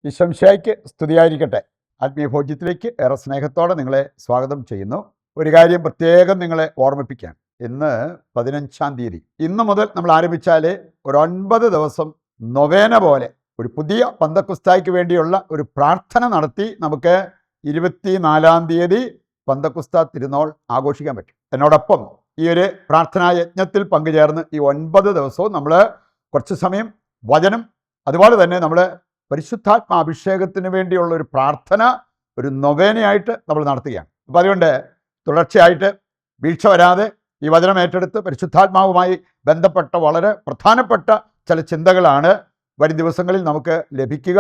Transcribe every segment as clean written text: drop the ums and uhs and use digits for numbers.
ഈശംശയ്ക്ക് സ്തുതിയായിരിക്കട്ടെ. ആത്മീയ ഭോജ്യത്തിലേക്ക് ഏറെ സ്നേഹത്തോടെ നിങ്ങളെ സ്വാഗതം ചെയ്യുന്നു. ഒരു കാര്യം പ്രത്യേകം നിങ്ങളെ ഓർമ്മിപ്പിക്കാൻ, ഇന്ന് 15-ാം തീയതി. ഇന്ന് മുതൽ നമ്മൾ ആരംഭിച്ചാൽ ഒരു 9 ദിവസം നൊവേന പോലെ ഒരു പുതിയ പന്തക്കുസ്തായ്ക്ക് വേണ്ടിയുള്ള ഒരു പ്രാർത്ഥന നടത്തി നമുക്ക് 24-ാം തീയതി പന്തക്കുസ്ത തിരുനാൾ ആഘോഷിക്കാൻ പറ്റും. എന്നോടൊപ്പം ഈ ഒരു പ്രാർത്ഥനാ യജ്ഞത്തിൽ പങ്കുചേർന്ന് ഈ 9 ദിവസവും നമ്മൾ കുറച്ച് സമയം വചനം, അതുപോലെ തന്നെ നമ്മൾ പരിശുദ്ധാത്മ അഭിഷേകത്തിന് വേണ്ടിയുള്ള ഒരു പ്രാർത്ഥന, ഒരു നൊവേനയായിട്ട് നമ്മൾ നടത്തുകയാണ്. അപ്പോൾ അതുകൊണ്ട് തുടർച്ചയായിട്ട് വീഴ്ച വരാതെ ഈ വചനം ഏറ്റെടുത്ത് പരിശുദ്ധാത്മാവുമായി ബന്ധപ്പെട്ട വളരെ പ്രധാനപ്പെട്ട ചില ചിന്തകളാണ് വരും ദിവസങ്ങളിൽ നമുക്ക് ലഭിക്കുക.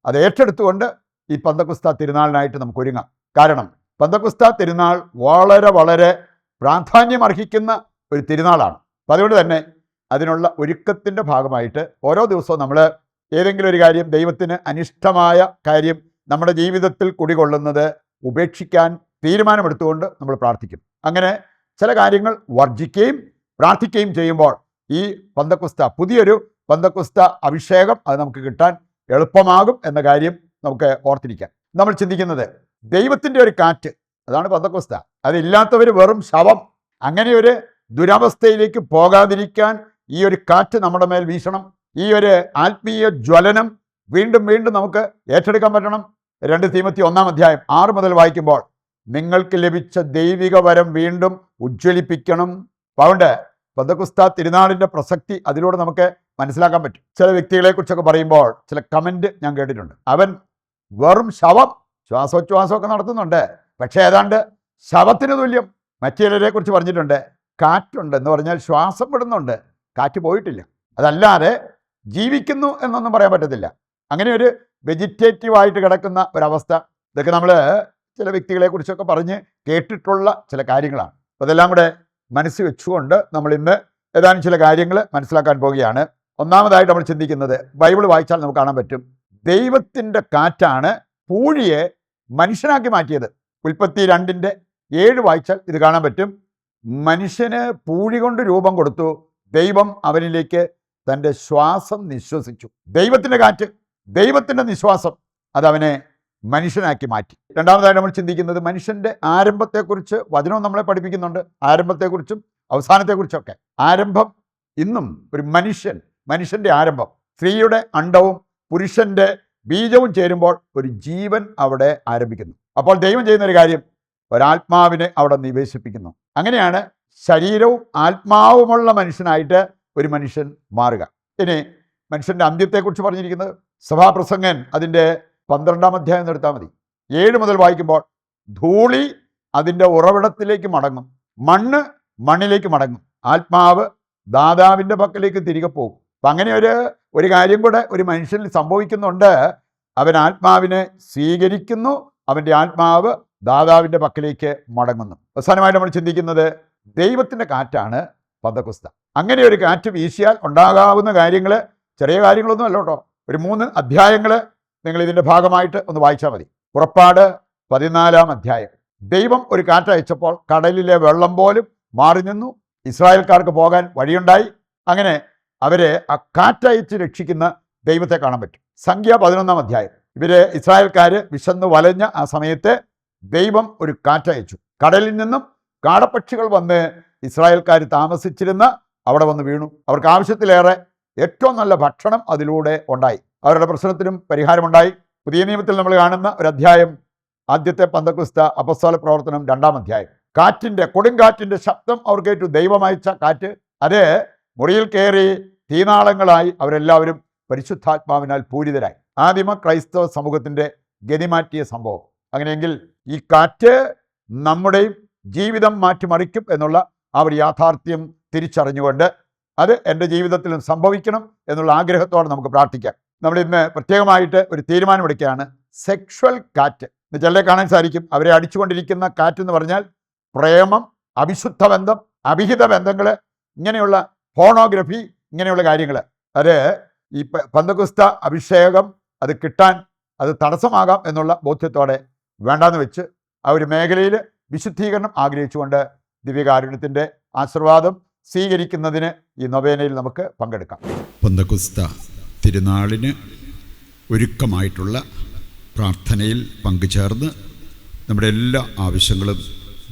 അത് ഏറ്റെടുത്തുകൊണ്ട് ഈ പന്തക്കുസ്ത തിരുനാളിനായിട്ട് നമുക്ക് ഒരുങ്ങാം. കാരണം പന്തക്കുസ്ത തിരുനാൾ വളരെ വളരെ പ്രാധാന്യമർഹിക്കുന്ന ഒരു തിരുനാളാണ്. അപ്പോൾ അതുകൊണ്ട് തന്നെ അതിനുള്ള ഒരുക്കത്തിൻ്റെ ഭാഗമായിട്ട് ഓരോ ദിവസവും നമ്മൾ ഏതെങ്കിലും ഒരു കാര്യം, ദൈവത്തിന് അനിഷ്ടമായ കാര്യം നമ്മുടെ ജീവിതത്തിൽ കുടികൊള്ളുന്നത് ഉപേക്ഷിക്കാൻ തീരുമാനമെടുത്തുകൊണ്ട് നമ്മൾ പ്രാർത്ഥിക്കും. അങ്ങനെ ചില കാര്യങ്ങൾ വർജിക്കുകയും പ്രാർത്ഥിക്കുകയും ചെയ്യുമ്പോൾ ഈ പന്തക്കുസ്ത, പുതിയൊരു പന്തക്കുസ്ത അഭിഷേകം അത് നമുക്ക് കിട്ടാൻ എളുപ്പമാകും എന്ന കാര്യം നമുക്ക് ഓർത്തിരിക്കാം. നമ്മൾ ചിന്തിക്കുന്നത് ദൈവത്തിൻ്റെ ഒരു കാറ്റ്, അതാണ് പന്തക്കുസ്ത. അതില്ലാത്തവർ വെറും ശവം. അങ്ങനെ ഒരു ദുരവസ്ഥയിലേക്ക് പോകാതിരിക്കാൻ ഈ ഒരു കാറ്റ് നമ്മുടെ മേൽ വീശണം. ഈ ഒരു ആത്മീയ ജ്വലനം വീണ്ടും വീണ്ടും നമുക്ക് ഏറ്റെടുക്കാൻ പറ്റണം. 2 തീമോത്തി 1-ാം അധ്യായം 6 മുതൽ വായിക്കുമ്പോൾ നിങ്ങൾക്ക് ലഭിച്ച ദൈവിക വരം വീണ്ടും ഉജ്ജ്വലിപ്പിക്കണം. അതുകൊണ്ട് പന്തക്കുസ്ത തിരുനാളിൻ്റെ പ്രസക്തി അതിലൂടെ നമുക്ക് മനസ്സിലാക്കാൻ പറ്റും. ചില വ്യക്തികളെക്കുറിച്ചൊക്കെ പറയുമ്പോൾ ചില കമൻറ്റ് ഞാൻ കേട്ടിട്ടുണ്ട്. അവൻ വെറും ശവം, ശ്വാസോച്ഛ്വാസമൊക്കെ നടത്തുന്നുണ്ട്, പക്ഷേ ഏതാണ്ട് ശവത്തിന് തുല്യം. മറ്റേ കുറിച്ച് പറഞ്ഞിട്ടുണ്ട്, കാറ്റുണ്ട് എന്ന് പറഞ്ഞാൽ ശ്വാസം വിടുന്നുണ്ട്, കാറ്റ് പോയിട്ടില്ല. അതല്ലാതെ ജീവിക്കുന്നു എന്നൊന്നും പറയാൻ പറ്റത്തില്ല. അങ്ങനെ ഒരു വെജിറ്റേറ്റീവായിട്ട് കിടക്കുന്ന ഒരവസ്ഥ. ഇതൊക്കെ നമ്മൾ ചില വ്യക്തികളെക്കുറിച്ചൊക്കെ പറഞ്ഞ് കേട്ടിട്ടുള്ള ചില കാര്യങ്ങളാണ്. അതെല്ലാം കൂടെ മനസ്സിൽ വെച്ചുകൊണ്ട് നമ്മൾ ഇന്ന് ഏതാനും ചില കാര്യങ്ങൾ മനസ്സിലാക്കാൻ പോവുകയാണ്. ഒന്നാമതായിട്ട് നമ്മൾ ചിന്തിക്കുന്നത്, ബൈബിൾ വായിച്ചാൽ നമുക്ക് കാണാൻ പറ്റും, ദൈവത്തിൻ്റെ കാറ്റാണ് പൂഴിയെ മനുഷ്യനാക്കി മാറ്റിയത്. ഉൽപ്പത്തി 2:7 വായിച്ചാൽ ഇത് കാണാൻ പറ്റും. മനുഷ്യന് പൂഴി കൊണ്ട് രൂപം കൊടുത്തു, ദൈവം അവനിലേക്ക് തൻ്റെ ശ്വാസം നിശ്വസിച്ചു. ദൈവത്തിൻ്റെ കാറ്റ്, ദൈവത്തിൻ്റെ നിശ്വാസം അതവനെ മനുഷ്യനാക്കി മാറ്റി. രണ്ടാമതായിട്ട് നമ്മൾ ചിന്തിക്കുന്നത്, മനുഷ്യൻ്റെ ആരംഭത്തെക്കുറിച്ച് വചനവും നമ്മളെ പഠിപ്പിക്കുന്നുണ്ട്. ആരംഭത്തെക്കുറിച്ചും അവസാനത്തെക്കുറിച്ചൊക്കെ. ആരംഭം ഇന്നും ഒരു മനുഷ്യൻ്റെ ആരംഭം, സ്ത്രീയുടെ അണ്ഡവും പുരുഷൻ്റെ ബീജവും ചേരുമ്പോൾ ഒരു ജീവൻ അവിടെ ആരംഭിക്കുന്നു. അപ്പോൾ ദൈവം ചെയ്യുന്ന ഒരു കാര്യം, ഒരാത്മാവിനെ അവിടെ നിവേശിപ്പിക്കുന്നു. അങ്ങനെയാണ് ശരീരവും ആത്മാവുമുള്ള മനുഷ്യനായിട്ട് ഒരു മനുഷ്യൻ മാറുക. ഇനി മനുഷ്യൻ്റെ അന്ത്യത്തെക്കുറിച്ച് പറഞ്ഞിരിക്കുന്നത് സഭാപ്രസംഗൻ അതിൻ്റെ 12-ാം അധ്യായം എടുത്താൽ മതി. 7 മുതൽ വായിക്കുമ്പോൾ, ധൂളി അതിൻ്റെ ഉറവിടത്തിലേക്ക് മടങ്ങും, മണ്ണ് മണ്ണിലേക്ക് മടങ്ങും, ആത്മാവ് ദാതാവിൻ്റെ പക്കലേക്ക് തിരികെ പോകും. അപ്പം അങ്ങനെ ഒരു കാര്യം കൂടെ ഒരു മനുഷ്യനിൽ സംഭവിക്കുന്നുണ്ട്. അവൻ ആത്മാവിനെ സ്വീകരിക്കുന്നു, അവൻ്റെ ആത്മാവ് ദാതാവിൻ്റെ പക്കലേക്ക് മടങ്ങുന്നു. അവസാനമായിട്ട് നമ്മൾ ചിന്തിക്കുന്നത്, ദൈവത്തിൻ്റെ കാറ്റാണ് പന്തക്കുസ്ത. അങ്ങനെ ഒരു കാറ്റ് വീശിയാൽ ഉണ്ടാകാവുന്ന കാര്യങ്ങൾ ചെറിയ കാര്യങ്ങളൊന്നും അല്ല കേട്ടോ. ഒരു 3 അധ്യായങ്ങൾ നിങ്ങൾ ഇതിൻ്റെ ഭാഗമായിട്ട് ഒന്ന് വായിച്ചാൽ മതി. പുറപ്പാട് 14-ാം അധ്യായം. ദൈവം ഒരു കാറ്റയച്ചപ്പോൾ കടലിലെ വെള്ളം പോലും മാറി നിന്നു, ഇസ്രായേൽക്കാർക്ക് പോകാൻ വഴിയുണ്ടായി. അങ്ങനെ അവരെ ആ കാറ്റയച്ച് രക്ഷിക്കുന്ന ദൈവത്തെ കാണാൻ പറ്റും. സംഖ്യ 11-ാം അധ്യായം. ഇസ്രായേൽക്കാർ വിശന്ന് വലഞ്ഞ ആ സമയത്ത് ദൈവം ഒരു കാറ്റയച്ചു. കടലിൽ നിന്നും കാടപ്പക്ഷികൾ വന്ന് ഇസ്രായേൽക്കാർ താമസിച്ചിരുന്ന അവിടെ വന്ന് വീണു. അവർക്ക് ആവശ്യത്തിലേറെ ഏറ്റവും നല്ല ഭക്ഷണം അതിലൂടെ ഉണ്ടായി. അവരുടെ പ്രശ്നത്തിനും പരിഹാരമുണ്ടായി. പുതിയ നിയമത്തിൽ നമ്മൾ കാണുന്ന ഒരു അധ്യായം, ആദ്യത്തെ പന്തക്കുസ്ത അപ്പസ്തോല പ്രവർത്തനം 2-ാം അധ്യായം. കൊടുങ്കാറ്റിൻ്റെ ശബ്ദം അവർ കേട്ടു. ദൈവമയച്ച കാറ്റ് അത് മുറിയിൽ കയറി തീനാളങ്ങളായി അവരെല്ലാവരും പരിശുദ്ധാത്മാവിനാൽ പൂരിതരായി. ആദിമ ക്രൈസ്തവ സമൂഹത്തിൻ്റെ ഗതിമാറ്റിയ സംഭവം. അങ്ങനെയെങ്കിൽ ഈ കാറ്റ് നമ്മുടെയും ജീവിതം മാറ്റിമറിക്കും എന്നുള്ള ആ ഒരു യാഥാർത്ഥ്യം തിരിച്ചറിഞ്ഞുകൊണ്ട് അത് എൻ്റെ ജീവിതത്തിലും സംഭവിക്കണം എന്നുള്ള ആഗ്രഹത്തോടെ നമുക്ക് പ്രാർത്ഥിക്കാം. നമ്മൾ ഇന്ന് പ്രത്യേകമായിട്ട് ഒരു തീരുമാനമെടുക്കുകയാണ്. സെക്ഷൽ കാറ്റ് ചിലരെ കാണാൻ സാധിക്കും. അവരെ അടിച്ചുകൊണ്ടിരിക്കുന്ന കാറ്റെന്ന് പറഞ്ഞാൽ പ്രേമം, അവിശുദ്ധ ബന്ധം, അവിഹിത ബന്ധങ്ങൾ, ഇങ്ങനെയുള്ള ഫോണോഗ്രഫി, ഇങ്ങനെയുള്ള കാര്യങ്ങൾ. അത് ഈ പന്തക്കുസ്ത അഭിഷേകം അത് കിട്ടാൻ അത് തടസ്സമാകാം എന്നുള്ള ബോധ്യത്തോടെ വേണ്ടാന്ന് വെച്ച് ആ ഒരു മേഖലയിൽ വിശുദ്ധീകരണം ആഗ്രഹിച്ചുകൊണ്ട് ദിവ്യകാരുണ്യത്തിൻ്റെ ആശീർവാദം സ്വീകരിക്കുന്നതിന് ഈ നൊവേനയിൽ നമുക്ക് പങ്കെടുക്കാം. പന്തക്കുസ്ത തിരുനാളിന് ഒരുക്കമായിട്ടുള്ള പ്രാർത്ഥനയിൽ പങ്കുചേർന്ന് നമ്മുടെ എല്ലാ ആവശ്യങ്ങളും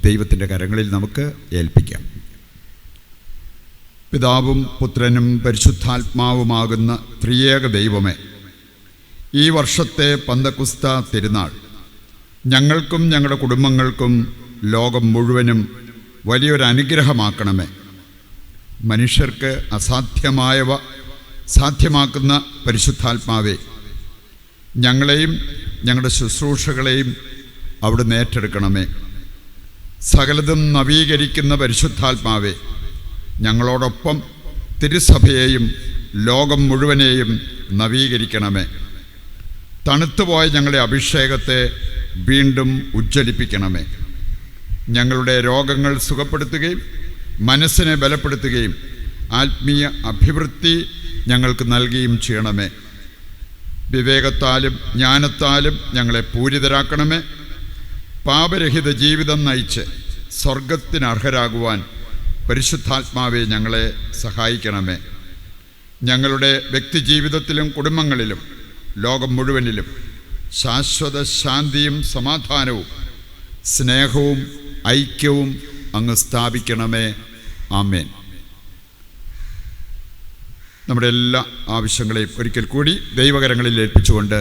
ദൈവത്തിൻ്റെ കരങ്ങളിൽ നമുക്ക് ഏൽപ്പിക്കാം. പിതാവും പുത്രനും പരിശുദ്ധാത്മാവുമാകുന്ന ത്രിയേക ദൈവമേ, ഈ വർഷത്തെ പന്തക്കുസ്ത തിരുനാൾ ഞങ്ങൾക്കും ഞങ്ങളുടെ കുടുംബങ്ങൾക്കും ലോകം മുഴുവനും വലിയൊരു അനുഗ്രഹമാക്കണമേ. മനുഷ്യർക്ക് അസാധ്യമായവ സാധ്യമാക്കുന്ന പരിശുദ്ധാത്മാവേ, ഞങ്ങളെയും ഞങ്ങളുടെ ശുശ്രൂഷകളെയും അവിടുന്ന് ഏറ്റെടുക്കണമേ. സകലതും നവീകരിക്കുന്ന പരിശുദ്ധാത്മാവേ, ഞങ്ങളോടൊപ്പം തിരുസഭയെയും ലോകം മുഴുവനെയും നവീകരിക്കണമേ. തണുത്തുപോയ ഞങ്ങളുടെ അഭിഷേകത്തെ വീണ്ടും ഉജ്ജ്വലിപ്പിക്കണമേ. ഞങ്ങളുടെ രോഗങ്ങൾ സുഖപ്പെടുത്തുകയും മനസ്സിനെ ബലപ്പെടുത്തുകയും ആത്മീയ അഭിവൃദ്ധി ഞങ്ങൾക്ക് നൽകുകയും ചെയ്യണമേ. വിവേകത്താലും ജ്ഞാനത്താലും ഞങ്ങളെ പൂരിതരാക്കണമേ. പാപരഹിത ജീവിതം നയിച്ച് സ്വർഗത്തിന് അർഹരാകുവാൻ പരിശുദ്ധാത്മാവെ ഞങ്ങളെ സഹായിക്കണമേ. ഞങ്ങളുടെ വ്യക്തിജീവിതത്തിലും കുടുംബങ്ങളിലും ലോകം മുഴുവനിലും ശാശ്വത ശാന്തിയും സമാധാനവും സ്നേഹവും ഐക്യവും അങ്ങ് സ്ഥാപിക്കണമേ. ആമേൻ. നമ്മുടെ എല്ലാ ആവശ്യങ്ങളെയും ഒരിക്കൽ കൂടി ദൈവകരങ്ങളിൽ ഏൽപ്പിച്ചുകൊണ്ട്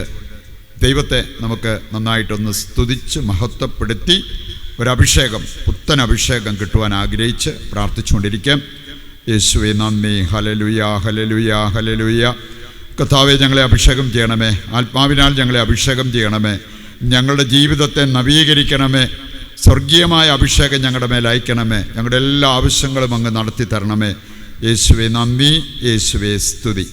ദൈവത്തെ നമുക്ക് നന്നായിട്ടൊന്ന് സ്തുതിച്ച് മഹത്വപ്പെടുത്തി ഒരഭിഷേകം, പുത്തൻ അഭിഷേകം കിട്ടുവാൻ ആഗ്രഹിച്ച് പ്രാർത്ഥിച്ചുകൊണ്ടിരിക്കാം. യേശുവേ നന്ദി. Hallelujah, hallelujah, hallelujah. കർത്താവേ, ഞങ്ങളെ അഭിഷേകം ചെയ്യണമേ. ആത്മാവിനാൽ ഞങ്ങളെ അഭിഷേകം ചെയ്യണമേ. ഞങ്ങളുടെ ജീവിതത്തെ നവീകരിക്കണമേ. സ്വർഗീയമായ അഭിഷേകം ഞങ്ങളുടെ മേൽ അയക്കണമേ. ഞങ്ങളുടെ എല്ലാ ആവശ്യങ്ങളും അങ്ങ് നടത്തി തരണമേ. യേശുവേ നന്ദി, യേശുവേ സ്തുതി.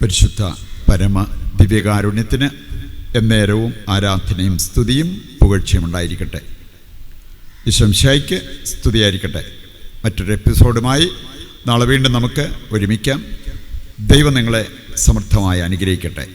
പരിശുദ്ധ പരമ ദിവ്യകാരുണ്യത്തിന് എന്നേരവും ആരാധനയും സ്തുതിയും പുകഴ്ചയും ഉണ്ടായിരിക്കട്ടെ. ഈശോമിശിഹായ്ക്ക് സ്തുതിയായിരിക്കട്ടെ. മറ്റൊരു എപ്പിസോഡുമായി നാളെ വീണ്ടും നമുക്ക് ഒരുമിക്കാം. ദൈവം നിങ്ങളെ സമർത്ഥമായി അനുഗ്രഹിക്കട്ടെ.